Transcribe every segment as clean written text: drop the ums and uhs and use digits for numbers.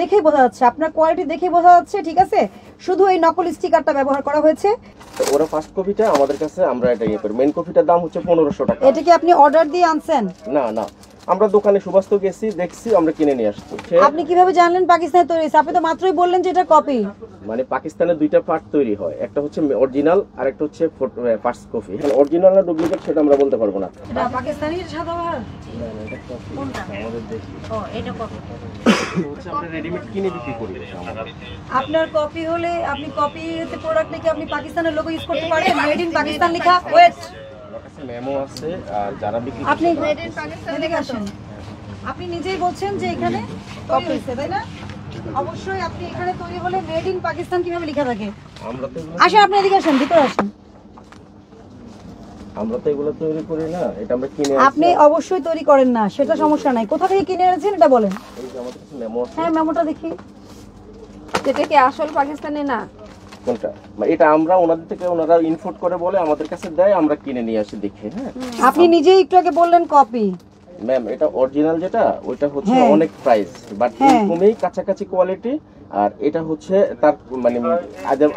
দেখেই বোঝা যাচ্ছে, আপনার কোয়ালিটি দেখেই বোঝা যাচ্ছে, ঠিক আছে। শুধু এই নকল স্টিকারটা ব্যবহার করা হয়েছে। ওরা ফার্স্ট কপিটা আমাদের কাছে আমরা এটা ইয়ে করি, মেইন কপিটার দাম হচ্ছে 1500 টাকা। এটা কি আপনি অর্ডার দিয়ে আনছেন? না না, আমরা দোকানে সুবাস্ত গেছি, দেখছি, আমরা কিনে নিয়ে আসছি। আপনি কিভাবে জানলেন পাকিস্তানে তৈরি হয়েছে? আপনি তো মাত্রই বললেন যে এটা কপি। মানে পাকিস্তানে দুইটা পার্ট তৈরি হয়, একটা হচ্ছে অরিজিনাল আর একটা হচ্ছে ফার্স্ট কপি। অরিজিনাল না ডুপ্লিকেট সেটা আমরা বলতে পারবো না। এটা পাকিস্তানি সাদাবাহার? কোনটা? আমাদের দেশি। ও, এটা কপি। হচ্ছে আমরা রেডিমেড কিনে বিক্রি করি। আপনার কপি হলে আপনি কপিতে প্রোডাক্ট নাকি আপনি পাকিস্তানের লোগো ইউজ করতে পারেন, মেড ইন পাকিস্তান লেখা। ওয়েট, আমার কাছে মেমো আছে, আর যারা বিক্রি আপনি মেড ইন পাকিস্তান এদিকে আসেন। আপনি নিজেই বলছেন যে এখানে কপি হয়েছে, তাই না? অবশ্যই আপনি এখানে তৈরি হলে মেড ইন পাকিস্তান কিভাবে লেখা থাকে? আমরা তো আসেন, আপনি এদিকে আসেন, ভিতরে আসেন। আমরা তো এগুলো তৈরি করি না, এটা আমরা কিনে আপনি অবশ্যই তৈরি করেন না, সেটা সমস্যা নাই। কোথা থেকে কিনে এনেছেন এটা বলেন। এই যে আমাদের কাছে মেমো আছে। হ্যাঁ, মেমোটা দেখি। এটা কি আসল পাকিস্তানি না? কোনটা? এটা আমরা ওনাদের থেকে, ওনারা ইনপুট করে বলে আমাদের কাছে দেয়, আমরা কিনে নিয়ে আসি দেখে। হ্যাঁ, আপনি নিজেই একটু আগে বললেন কপি। ম্যাম এটা অরিজিনাল যেটা, ওইটা হচ্ছে হ্যাঁ। অনেক প্রাইস, বাট হ্যাঁ। এরকমই কাছাকাছি কোয়ালিটি। আর এটা হচ্ছে তার মানে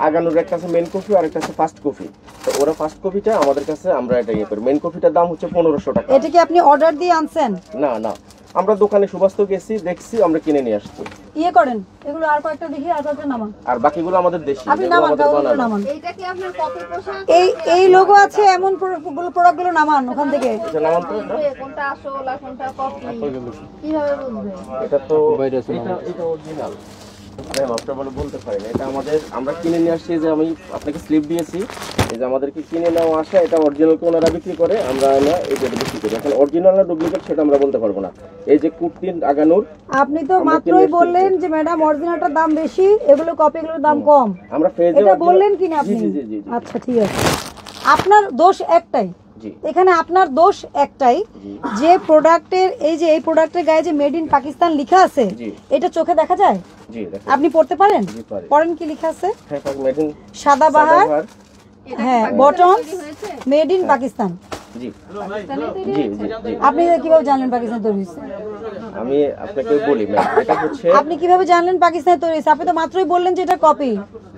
আগানোর একটা আছে মেন কপি আর একটা আছে ফার্স্ট কপি। তো ওরা ফার্স্ট কপিটা আমাদের কাছে আমরা এটা ইয়ে করি, মেন কপিটার দাম হচ্ছে 1500 টাকা। এটা কি আপনি অর্ডার দিয়ে আনছেন? না না, আমরা দোকানে সুবাস্ত গেছি, দেখছি, আমরা কিনে নিয়ে আসছি। ইয়ে করেন, এগুলো আর কয়েকটা দেখি, আর কয়েকটা নামান। আর বাকিগুলো আমাদের দেশি, আপনি এগুলো নামান, আমাদের কাগজগুলো বানানো। নামান। এইটা কি আপনার কপি পোশাক? এই লোগো আছে এমন প্রোডাক্টগুলো নামান ওখান থেকে। এটা নামান তো, এটা কোনটা আসল আর কোনটা কপি কিভাবে বুঝবে? এটা তো এটা অরিজিনাল। ম্যাম আপনি বলতে পারেন, এটা আমাদের আমরা কিনে নিয়ে আসছি। যে আমি আপনাকে স্লিপ দিয়েছি, এই যে আমাদেরকে কিনে নেওয়া আসা, এটা অরিজিনালকে ওনারা বিক্রি করে, আমরা না এটা বিক্রি করি। এখন অরিজিনাল না ডুপ্লিকেট সেটা আমরা বলতে পারবো না। এই যে কুর্তির আগানোর, আপনি তো মাত্রই বললেন যে ম্যাডাম অরিজিনালটার দাম বেশি, এগুলো কপিগুলোর দাম কম। আমরা ফেজে এটা বললেন কিনা আপনি? জি জি জি। আচ্ছা, ঠিক আছে। আপনার দোষ একটাই, জি এখানে আপনার দোষ একটাই, যে প্রোডাক্টের এই প্রোডাক্টের গায়ে যে মেড ইন পাকিস্তান লেখা আছে, এটা চোখে দেখা যায়? জি দেখেন। আপনি পড়তে পারেন? জি পারি। পড়েন, কি লেখা আছে? হ্যাঁ, মেডিন সাদাবাহার, হ্যাঁ, বটমস, হয়েছে মেড ইন পাকিস্তান। জি জি জি জি। আপনি কিভাবে জানলেন পাকিস্তান তৈরি হয়েছে? আমি আপনাকে বলি ম্যাম, এটা হচ্ছে আপনি কিভাবে জানলেন পাকিস্তানে তৈরি হয়েছে? আপনি তো মাত্রই বললেন যে এটা কপি।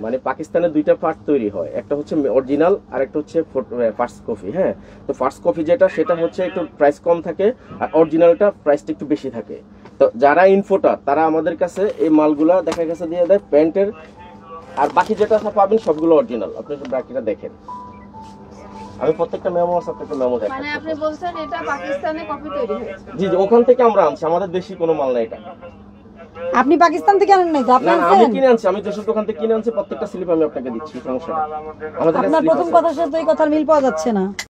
মানে পাকিস্তানে দুইটা পার্ট তৈরি হয়, একটা হচ্ছে অরিজিনাল আর একটা হচ্ছে ফার্স্ট কপি। হ্যাঁ, তো ফার্স্ট কপি যেটা, সেটা হচ্ছে একটু প্রাইস কম থাকে, আর অরিজিনালটা প্রাইসটা একটু বেশি থাকে। তো যারা ইনফোটার তারা আমাদের কাছে এই মালগুলা দেখা গেছে দিয়ে দেয় প্যান্টের, আর বাকি যেটা পাবেন সবগুলো অরিজিনাল। আপনি বাকিটা দেখেন, আমি প্রত্যেকটা মেমো আছে, আপনাকে মেমো দেখাচ্ছি। মানে আপনি বলছেন এটা পাকিস্তানে কপি তৈরি হয়েছে? জি জি, ওখান থেকে আমরা আনছি, আমাদের দেশি কোনো মাল না এটা। আপনি পাকিস্তান থেকে আনেন নাই তো? আপনি না না, আমি আনছেন? কিনে আনছি, আমি যেসব দোকান থেকে কিনে আনছি প্রত্যেকটা স্লিপ আমি আপনাকে দিচ্ছি, সমস্যা নেই। আমাদের কাছে আপনার slip প্রথম আছে। কথার সাথে এই কথার মিল পাওয়া যাচ্ছে না।